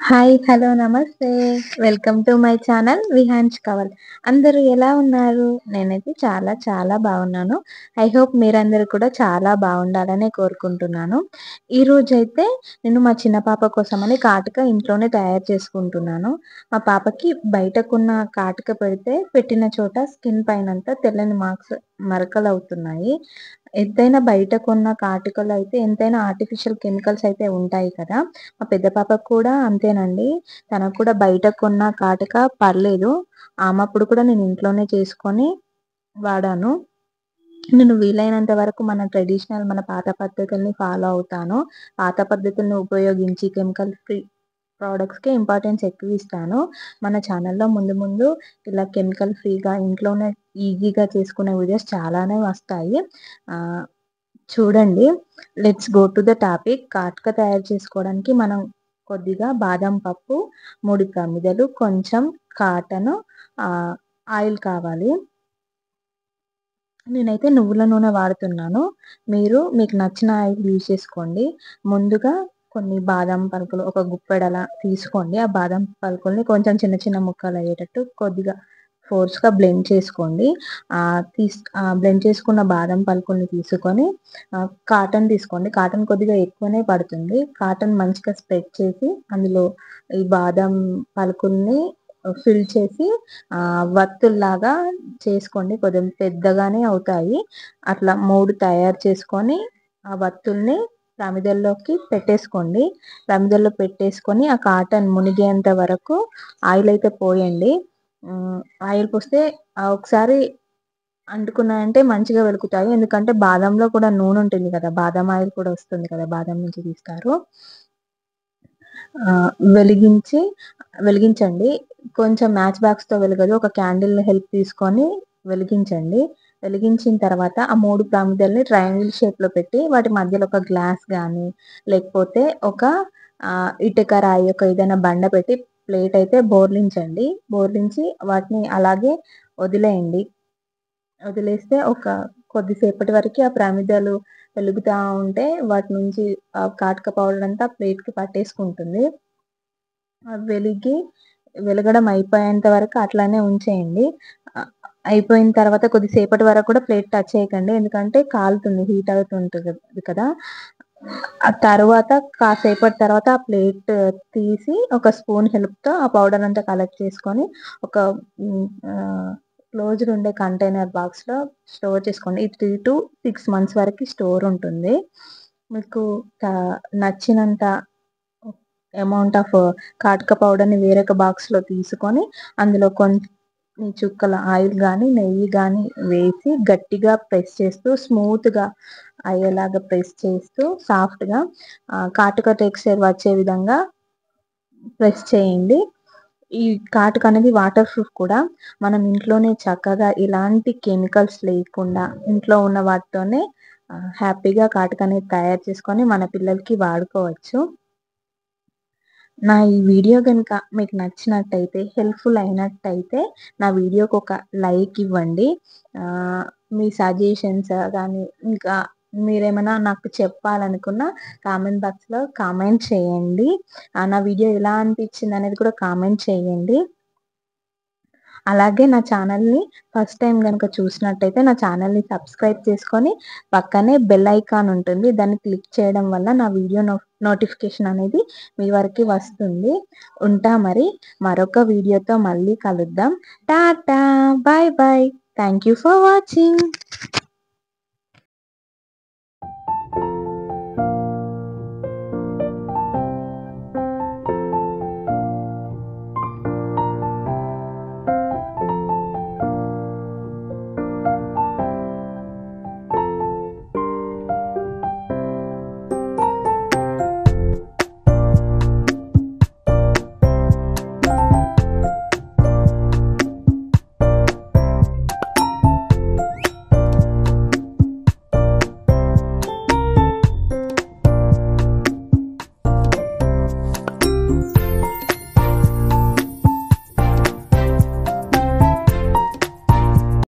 Hi. Hello. నమస్తే. Welcome to my channel విహాన్స్ కవల్. అందరూ ఎలా ఉన్నారు? నేనైతే చాలా చాలా బాగున్నాను. ఐ హోప్ మీరందరూ కూడా చాలా బాగుండాలనే కోరుకుంటున్నాను. ఈరోజైతే నేను మా చిన్న పాప కోసమని కాటుక ఇంట్లోనే తయారు చేసుకుంటున్నాను. మా పాపకి బయటకున్న కాటుక పెడితే పెట్టిన చోట స్కిన్ పైనంతా తెల్లని మరకలవుతున్నాయి. ఎంతైనా బయట కొన్న కాటుకలైతే ఎంతైనా ఆర్టిఫిషియల్ కెమికల్స్ అయితే ఉంటాయి కదా! మా పెద్ద పాపకు కూడా అంతేనండి. తనకు కూడా బయట కొన్న కాటుక పర్లేదు. ఆమప్పుడు కూడా నేను ఇంట్లోనే చేసుకొని వాడాను. నేను వీలైనంత వరకు మన ట్రెడిషనల్ మన పాత పద్ధతుల్ని ఫాలో అవుతాను. పాత పద్ధతులను ఉపయోగించి కెమికల్ ఫ్రీ ప్రొడక్ట్స్‌కే ఇంపార్టెన్స్ ఎక్కువిస్తాను. మన ఛానల్‌లో ముందు ముందు ఇలా కెమికల్ ఫ్రీగా ఇంట్లోనే ఈజీగా చేసుకునే వీడియోస్ చాలానే వస్తాయి. ఆహ్, చూడండి. Let's go to the topic. కాటుక తయారు చేసుకోవడానికి మనం కొద్దిగా బాదం పప్పు, 3 ప్రమిదలు, కొంచెం కాటను, ఆహ్, ఆయిల్ కావాలి. నేనైతే నువ్వుల నూనె వాడుతున్నాను. మీకు నచ్చిన ఆయిల్ యూజ్ చేసుకోండి. ముందుగా కొన్ని బాదం పలుకులు ఒక గుప్పెడలా తీసుకోండి. ఆ బాదం పలుకుల్ని కొంచెం చిన్న చిన్న ముక్కలయ్యేటట్టు కొద్దిగా ఫోర్స్‌గా బ్లెండ్ చేసుకోండి. బ్లెండ్ చేసుకున్న బాదం పలుకుల్ని తీసుకొని కాటన్ తీసుకోండి. కాటన్ కొద్దిగా ఎక్కువనే పడుతుంది. కాటన్ మంచిగా స్ప్రెడ్ చేసి అందులో ఈ బాదం పలుకుల్ని ఫిల్ చేసి వత్తుల్లాగా చేసుకోండి. కొంచెం పెద్దగానే అవుతాయి. అట్లా 3 తయారు చేసుకొని, ఆ వత్తుల్ని ప్రమిదల్లోకి పెట్టేసుకోండి. ప్రమిదల్లో పెట్టేసుకొని, ఆ కాటన్ మునిగేంత వరకు ఆయిల్ అయితే పోయండి. ఆయిల్ పోస్తే ఒకసారి అంటుకున్నాయంటే మంచిగా వెలుగుతాయి. ఎందుకంటే బాదంలో కూడా నూనె ఉంటుంది కదా! బాదం ఆయిల్ కూడా వస్తుంది కదా! బాదం నుంచి తీస్తారు. ఆహ్, వెలిగించి వెలిగించండి. కొంచెం మ్యాచ్ బాక్స్‌తో వెలగదు. ఒక క్యాండిల్ హెల్ప్ తీసుకొని వెలిగించండి. వెలిగించిన తర్వాత ఆ 3 ప్రమిదల్ని ట్రయాంగిల్ షేప్‌లో పెట్టి వాటి మధ్యలో ఒక గ్లాస్ గానీ, లేకపోతే ఒక ఇటుక రాయి ఒక ఏదైనా బండ పెట్టి ప్లేట్ అయితే బోర్లించండి. బోర్లించి వాటిని అలాగే వదిలేయండి. వదిలేస్తే కొద్దిసేపటి వరకి ఆ ప్రమిదలు వెలుగుతా ఉంటే వాటి నుంచి కాటుక పౌడర్ అంతా ప్లేట్‌కి పట్టేసుకుంటుంది. వెలిగి వెలగడం అయిపోయేంత వరకు అట్లానే ఉంచేయండి. ఆహ్, అయిపోయిన తర్వాత కొద్దిసేపటి వరకు కూడా ప్లేట్ టచ్ చేయకండి. ఎందుకంటే కాలుతుంది. హీట్ అవుతుంటది కదా! ఆ తరువాత కాసేపటి తర్వాత ఆ ప్లేట్ తీసి ఒక స్పూన్ హెల్ప్‌తో ఆ పౌడర్ అంతా కలెక్ట్ చేసుకొని ఒక హ్మ్, ఆహ్, క్లోజ్డ్ ఉండే కంటైనర్ బాక్స్‌లో స్టోర్ చేసుకోండి. ఈ 3-6 మంత్స్ వరకి స్టోర్ ఉంటుంది. మీకు క నచ్చినంత అమౌంట్ ఆఫ్ కాటుక పౌడర్‌ని వేరొక బాక్స్‌లో తీసుకొని, అందులో కొన్ని చుక్కల ఆయిల్ గానీ, నెయ్యి గానీ వేసి గట్టిగా ప్రెస్ చేస్తూ స్మూత్‌గా అయ్యేలాగా ప్రెస్ చేస్తూ సాఫ్ట్‌గా కాటుక టెక్స్చర్ వచ్చే విధంగా ప్రెస్ చేయండి. ఈ కాటుక అనేది వాటర్ ప్రూఫ్ కూడా. మనం ఇంట్లోనే చక్కగా ఎలాంటి కెమికల్స్ లేకుండా ఇంట్లో ఉన్న వాటితోనే హ్యాపీగా కాటుక అనేది తయారు చేసుకొని మన పిల్లలకి వాడుకోవచ్చు. నా ఈ వీడియో గనుక మీకు నచ్చినట్టయితే, హెల్ప్‌ఫుల్ అయినట్టయితే, నా వీడియోకి ఒక లైక్ ఇవ్వండి. ఆహ్, మీ సజెషన్స్ గానీ, ఇంకా మీరేమైనా నాకు చెప్పాలనుకున్న కామెంట్ బాక్స్‌లో కామెంట్ చేయండి. నా వీడియో ఎలా అనిపించిందనేది కూడా కామెంట్ చేయండి. అలాగే నా ఛానల్‌ని ఫస్ట్ టైమ్ గనుక చూసినట్టయితే నా ఛానల్‌ని సబ్స్క్రైబ్ చేసుకొని పక్కనే బెల్ ఐకాన్ ఉంటుంది. దాన్ని క్లిక్ చేయడం వల్ల నా వీడియో నోటిఫికేషన్ అనేది మీ వరకి వస్తుంది. ఉంటా మరి. మరొక వీడియోతో మళ్ళీ కలుద్దాం. Tata! Bye bye. Thank you for watching.